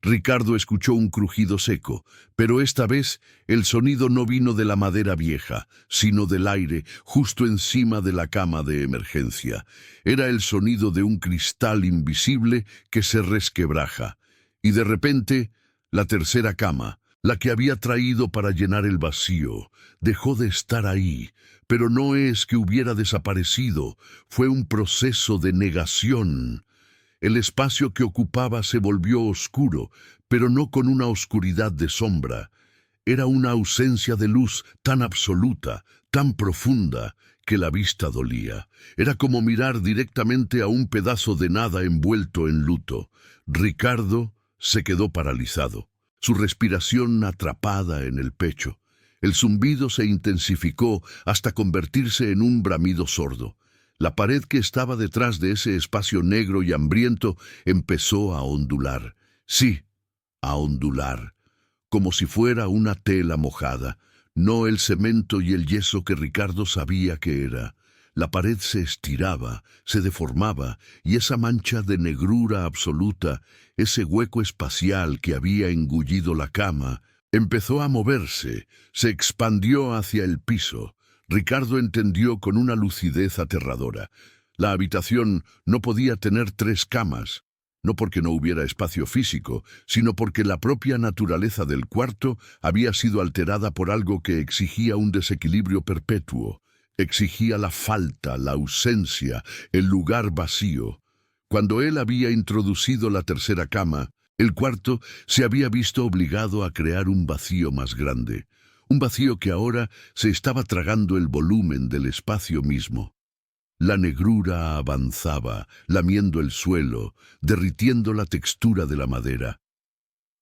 Ricardo escuchó un crujido seco, pero esta vez el sonido no vino de la madera vieja, sino del aire justo encima de la cama de emergencia. Era el sonido de un cristal invisible que se resquebraja. Y de repente, la tercera cama, la que había traído para llenar el vacío, dejó de estar ahí, pero no es que hubiera desaparecido, fue un proceso de negación. El espacio que ocupaba se volvió oscuro, pero no con una oscuridad de sombra. Era una ausencia de luz tan absoluta, tan profunda, que la vista dolía. Era como mirar directamente a un pedazo de nada envuelto en luto. Ricardo se quedó paralizado, su respiración atrapada en el pecho. El zumbido se intensificó hasta convertirse en un bramido sordo. La pared que estaba detrás de ese espacio negro y hambriento empezó a ondular. Sí, a ondular, como si fuera una tela mojada, no el cemento y el yeso que Ricardo sabía que era. La pared se estiraba, se deformaba, y esa mancha de negrura absoluta, ese hueco espacial que había engullido la cama, empezó a moverse, se expandió hacia el piso. Ricardo entendió con una lucidez aterradora. La habitación no podía tener 3 camas, no porque no hubiera espacio físico, sino porque la propia naturaleza del cuarto había sido alterada por algo que exigía un desequilibrio perpetuo. Exigía la falta, la ausencia, el lugar vacío. Cuando él había introducido la tercera cama, el cuarto se había visto obligado a crear un vacío más grande. Un vacío que ahora se estaba tragando el volumen del espacio mismo. La negrura avanzaba, lamiendo el suelo, derritiendo la textura de la madera.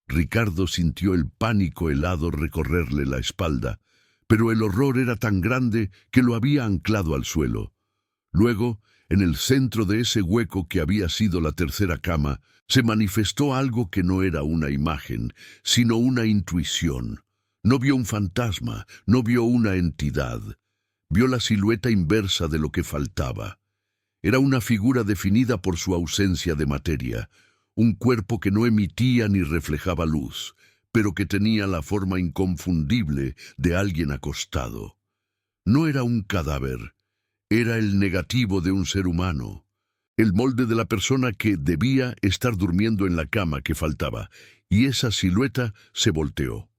Ricardo sintió el pánico helado recorrerle la espalda, pero el horror era tan grande que lo había anclado al suelo. Luego, en el centro de ese hueco que había sido la tercera cama, se manifestó algo que no era una imagen, sino una intuición. No vio un fantasma, no vio una entidad. Vio la silueta inversa de lo que faltaba. Era una figura definida por su ausencia de materia, un cuerpo que no emitía ni reflejaba luz, pero que tenía la forma inconfundible de alguien acostado. No era un cadáver, era el negativo de un ser humano, el molde de la persona que debía estar durmiendo en la cama que faltaba, y esa silueta se volteó.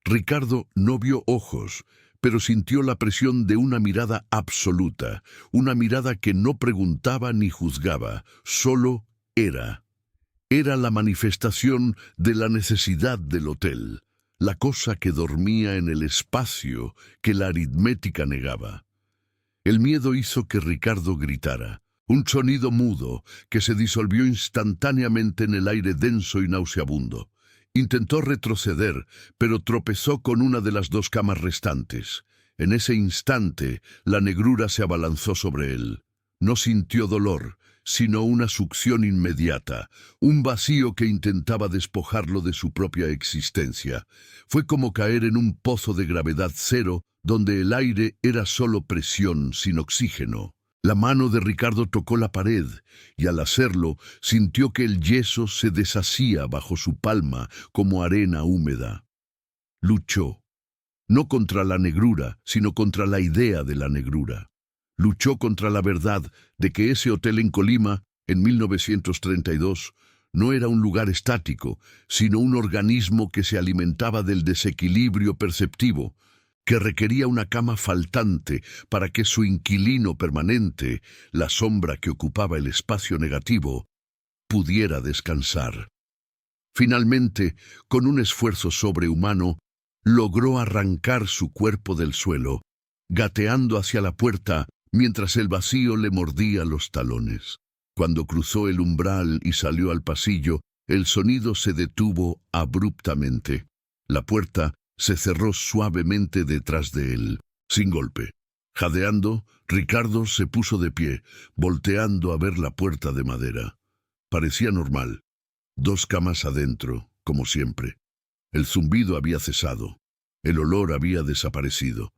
Ricardo no vio ojos, pero sintió la presión de una mirada absoluta, una mirada que no preguntaba ni juzgaba, solo era. Era la manifestación de la necesidad del hotel, la cosa que dormía en el espacio que la aritmética negaba. El miedo hizo que Ricardo gritara, un sonido mudo que se disolvió instantáneamente en el aire denso y nauseabundo. Intentó retroceder, pero tropezó con una de las 2 camas restantes. En ese instante, la negrura se abalanzó sobre él. No sintió dolor, sino una succión inmediata, un vacío que intentaba despojarlo de su propia existencia. Fue como caer en un pozo de gravedad cero, donde el aire era solo presión, sin oxígeno. La mano de Ricardo tocó la pared, y al hacerlo, sintió que el yeso se deshacía bajo su palma como arena húmeda. Luchó, no contra la negrura, sino contra la idea de la negrura. Luchó contra la verdad de que ese hotel en Colima, en 1932, no era un lugar estático, sino un organismo que se alimentaba del desequilibrio perceptivo, que requería una cama faltante para que su inquilino permanente, la sombra que ocupaba el espacio negativo, pudiera descansar. Finalmente, con un esfuerzo sobrehumano, logró arrancar su cuerpo del suelo, gateando hacia la puerta mientras el vacío le mordía los talones. Cuando cruzó el umbral y salió al pasillo, el sonido se detuvo abruptamente. La puerta se cerró suavemente detrás de él, sin golpe. Jadeando, Ricardo se puso de pie, volteando a ver la puerta de madera. Parecía normal. 2 camas adentro, como siempre. El zumbido había cesado. El olor había desaparecido.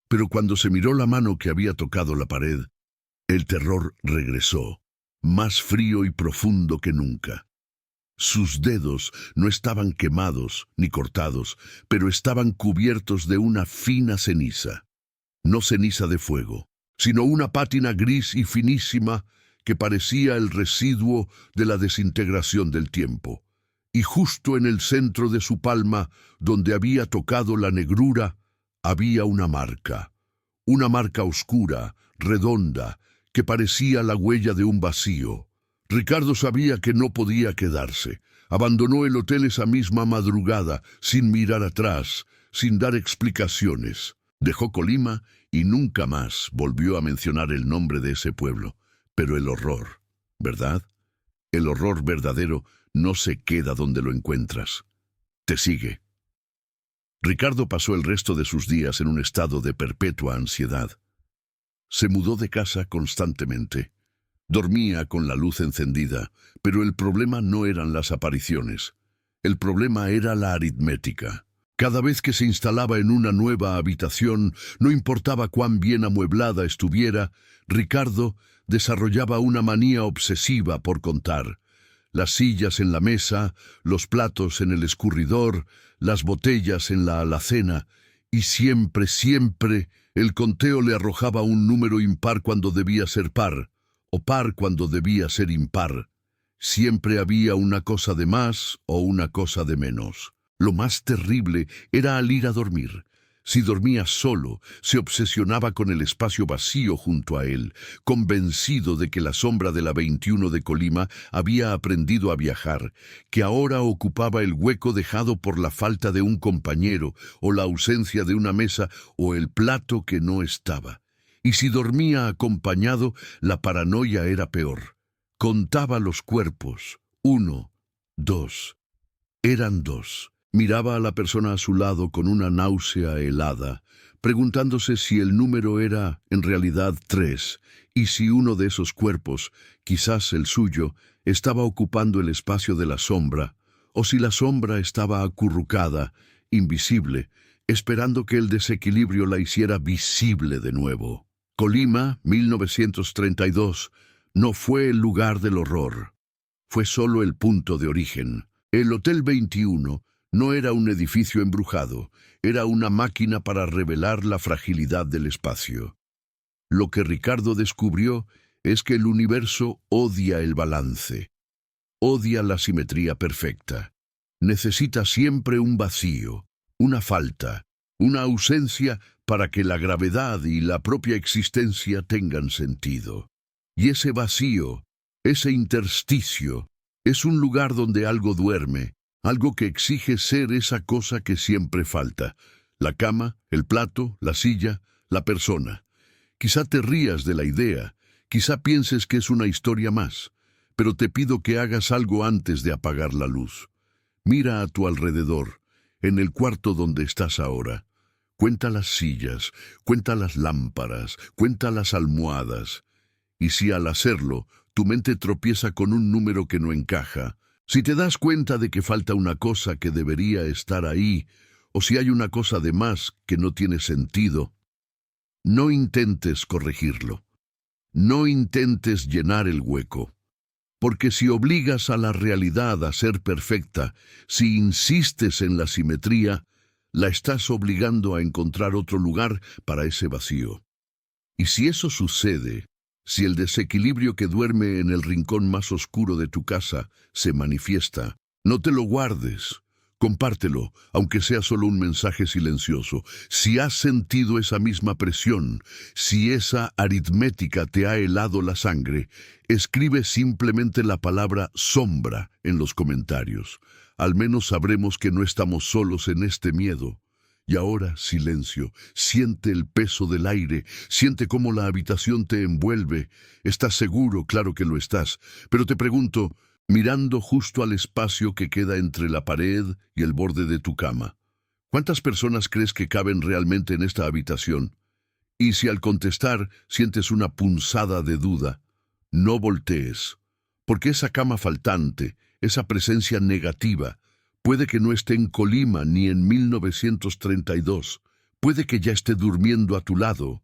Pero cuando se miró la mano que había tocado la pared, el terror regresó, más frío y profundo que nunca. Sus dedos no estaban quemados ni cortados, pero estaban cubiertos de una fina ceniza. No ceniza de fuego, sino una pátina gris y finísima que parecía el residuo de la desintegración del tiempo. Y justo en el centro de su palma, donde había tocado la negrura, había una marca oscura, redonda, que parecía la huella de un vacío. Ricardo sabía que no podía quedarse. Abandonó el hotel esa misma madrugada, sin mirar atrás, sin dar explicaciones. Dejó Colima y nunca más volvió a mencionar el nombre de ese pueblo. Pero el horror, ¿verdad? El horror verdadero no se queda donde lo encuentras. Te sigue. Ricardo pasó el resto de sus días en un estado de perpetua ansiedad. Se mudó de casa constantemente. Dormía con la luz encendida, pero el problema no eran las apariciones. El problema era la aritmética. Cada vez que se instalaba en una nueva habitación, no importaba cuán bien amueblada estuviera, Ricardo desarrollaba una manía obsesiva por contar. Las sillas en la mesa, los platos en el escurridor, las botellas en la alacena, y siempre, siempre, el conteo le arrojaba un número impar cuando debía ser par, o par cuando debía ser impar. Siempre había una cosa de más o una cosa de menos. Lo más terrible era al ir a dormir. Si dormía solo, se obsesionaba con el espacio vacío junto a él, convencido de que la sombra de la 21 de Colima había aprendido a viajar, que ahora ocupaba el hueco dejado por la falta de un compañero, o la ausencia de una mesa, o el plato que no estaba. Y si dormía acompañado, la paranoia era peor. Contaba los cuerpos. 1, 2. Eran 2. Miraba a la persona a su lado con una náusea helada, preguntándose si el número era en realidad 3, y si uno de esos cuerpos, quizás el suyo, estaba ocupando el espacio de la sombra, o si la sombra estaba acurrucada, invisible, esperando que el desequilibrio la hiciera visible de nuevo. Colima, 1932, no fue el lugar del horror. Fue solo el punto de origen. El Hotel 21 no era un edificio embrujado, era una máquina para revelar la fragilidad del espacio. Lo que Ricardo descubrió es que el universo odia el balance, odia la simetría perfecta. Necesita siempre un vacío, una falta, una ausencia para que la gravedad y la propia existencia tengan sentido. Y ese vacío, ese intersticio, es un lugar donde algo duerme, algo que exige ser esa cosa que siempre falta. La cama, el plato, la silla, la persona. Quizá te rías de la idea, quizá pienses que es una historia más, pero te pido que hagas algo antes de apagar la luz. Mira a tu alrededor, en el cuarto donde estás ahora. Cuenta las sillas, cuenta las lámparas, cuenta las almohadas. Y si al hacerlo, tu mente tropieza con un número que no encaja, si te das cuenta de que falta una cosa que debería estar ahí, o si hay una cosa de más que no tiene sentido, no intentes corregirlo. No intentes llenar el hueco. Porque si obligas a la realidad a ser perfecta, si insistes en la simetría, la estás obligando a encontrar otro lugar para ese vacío. Y si eso sucede, si el desequilibrio que duerme en el rincón más oscuro de tu casa se manifiesta, no te lo guardes. Compártelo, aunque sea solo un mensaje silencioso. Si has sentido esa misma presión, si esa aritmética te ha helado la sangre, escribe simplemente la palabra sombra en los comentarios. Al menos sabremos que no estamos solos en este miedo. Y ahora, silencio. Siente el peso del aire. Siente cómo la habitación te envuelve. Estás seguro, claro que lo estás. Pero te pregunto, mirando justo al espacio que queda entre la pared y el borde de tu cama, ¿cuántas personas crees que caben realmente en esta habitación? Y si al contestar sientes una punzada de duda, no voltees. Porque esa cama faltante, esa presencia negativa, Puede que no esté en Colima ni en 1932. Puede que ya esté durmiendo a tu lado,